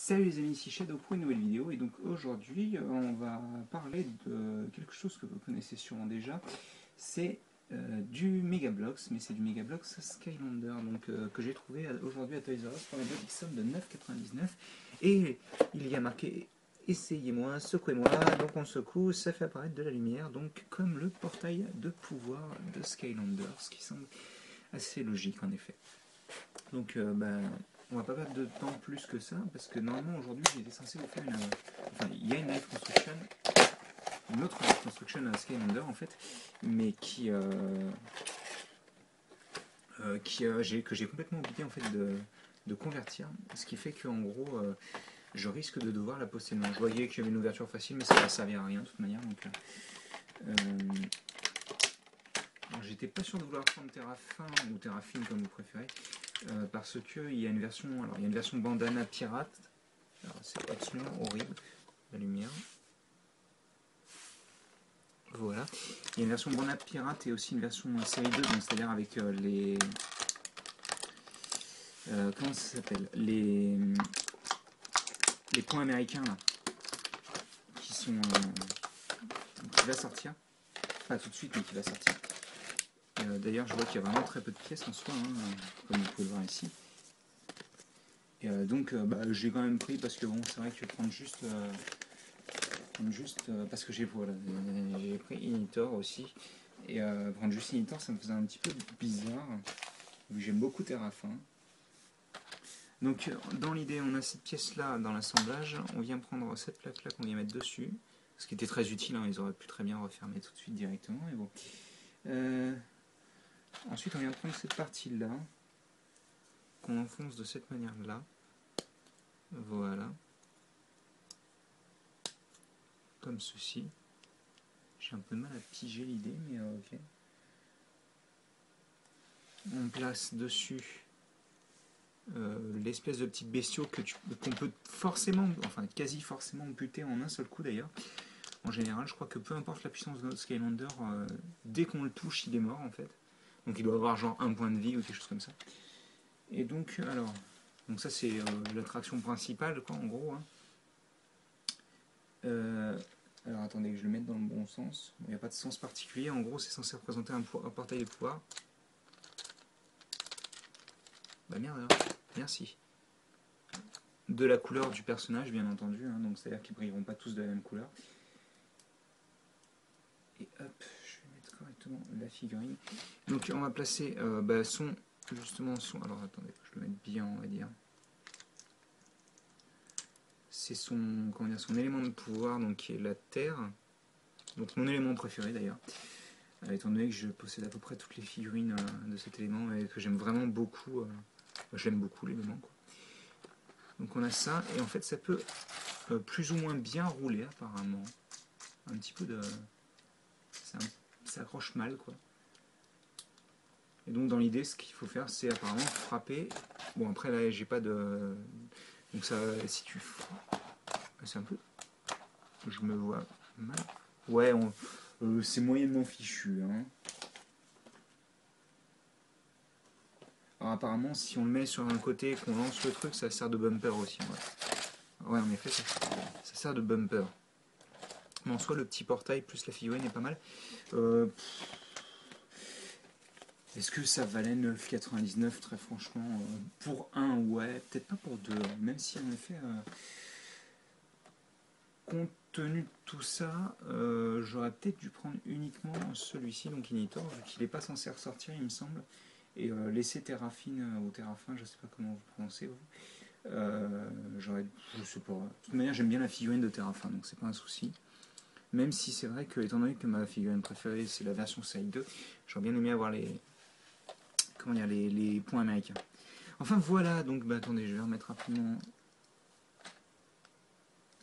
Salut les amis, ici Shadow pour une nouvelle vidéo et donc aujourd'hui on va parler de quelque chose que vous connaissez sûrement déjà, c'est du Megablox, mais c'est du Megablox Skylander donc, que j'ai trouvé aujourd'hui à Toys R Us pour la modique somme de 9,99 et il y a marqué essayez-moi, secouez-moi, donc on secoue, ça fait apparaître de la lumière, donc comme le portail de pouvoir de Skylander, ce qui semble assez logique en effet. Donc on va pas perdre de temps plus que ça, parce que normalement aujourd'hui j'étais censé vous faire enfin il y a une live construction, une autre live construction à Skylander en fait, mais que j'ai complètement oublié en fait de convertir, ce qui fait qu'en gros je risque de devoir la poster demain. Je voyais qu'il y avait une ouverture facile, mais ça va servir à rien de toute manière. Donc j'étais pas sûr de vouloir prendre Terrafin ou Terrafine comme vous préférez. Parce qu'il y a une version, alors il y a une version bandana pirate, c'est absolument horrible, la lumière. Voilà, il y a une version bandana pirate et aussi une version série 2, donc c'est-à-dire avec les, comment ça s'appelle, les points américains là, qui sont, qui va sortir, pas tout de suite mais qui va sortir. D'ailleurs je vois qu'il y a vraiment très peu de pièces en soi, comme vous pouvez le voir ici. Et donc j'ai quand même pris parce que bon c'est vrai que prendre juste parce que j'ai pris Initor aussi et prendre juste Initor ça me faisait un petit peu bizarre vu que j'aime beaucoup Terrafin. Donc dans l'idée on a cette pièce là dans l'assemblage, on vient prendre cette plaque là qu'on vient mettre dessus, ce qui était très utile, ils auraient pu très bien refermer tout de suite directement, mais bon. Ensuite on vient prendre cette partie là qu'on enfonce de cette manière là. Voilà, comme ceci. J'ai un peu de mal à piger l'idée, mais ok. On place dessus l'espèce de petits bestiaux qu'on peut forcément, enfin quasi forcément buter en un seul coup d'ailleurs. En général, je crois que peu importe la puissance de notre Skylander, dès qu'on le touche, il est mort en fait. Donc il doit avoir genre un point de vie ou quelque chose comme ça. Et donc, alors, donc ça c'est l'attraction principale, quoi, en gros. Alors attendez que je le mette dans le bon sens. Il n'y a pas de sens particulier. En gros, c'est censé représenter un portail de pouvoir. Bah merde alors. Merci. De la couleur du personnage, bien entendu. Donc c'est-à-dire qu'ils ne brilleront pas tous de la même couleur. Et hop, je vais mettre correctement la figurine. Donc on va placer justement son. Alors attendez, je le mette bien, on va dire. C'est son élément de pouvoir, donc qui est la terre. Donc mon élément préféré d'ailleurs. Étant donné que je possède à peu près toutes les figurines de cet élément et que j'aime vraiment beaucoup, j'aime beaucoup l'élément. Donc on a ça, et en fait ça peut plus ou moins bien rouler apparemment. Un petit peu de... ça accroche mal quoi. Et donc dans l'idée ce qu'il faut faire c'est apparemment frapper. Bon après là j'ai pas de... Donc ça, si tu... C'est un peu... Je me vois mal. Ouais, c'est moyennement fichu. Alors apparemment, si on le met sur un côté et qu'on lance le truc, ça sert de bumper aussi. Ouais, en effet, ça sert de bumper. Mais en soi, le petit portail plus la figurine est pas mal. Est-ce que ça valait 9,99 très franchement pour un, ouais, peut-être pas pour deux. Même si en effet, compte tenu de tout ça, j'aurais peut-être dû prendre uniquement celui-ci, donc Initor, vu qu'il n'est pas censé ressortir, il me semble. Et laisser Terrafine ou Terrafin, je sais pas comment vous prononcez vous. Je sais pas. De toute manière, j'aime bien la figurine de Terrafin, donc c'est pas un souci. Même si c'est vrai que, étant donné que ma figurine préférée c'est la version Side 2, j'aurais bien aimé avoir les points américains. Enfin voilà, donc attendez, je vais remettre rapidement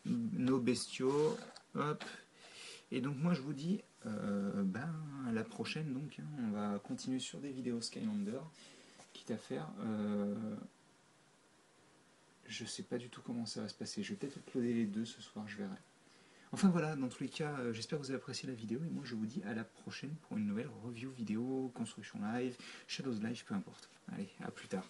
nos bestiaux. Hop. Et donc moi je vous dis à la prochaine donc. On va continuer sur des vidéos Skylander. Quitte à faire. Je sais pas du tout comment ça va se passer. Je vais peut-être uploader les deux ce soir, je verrai. Enfin voilà, dans tous les cas, j'espère que vous avez apprécié la vidéo et moi je vous dis à la prochaine pour une nouvelle review vidéo, construction live, Shadows live, peu importe. Allez, à plus tard.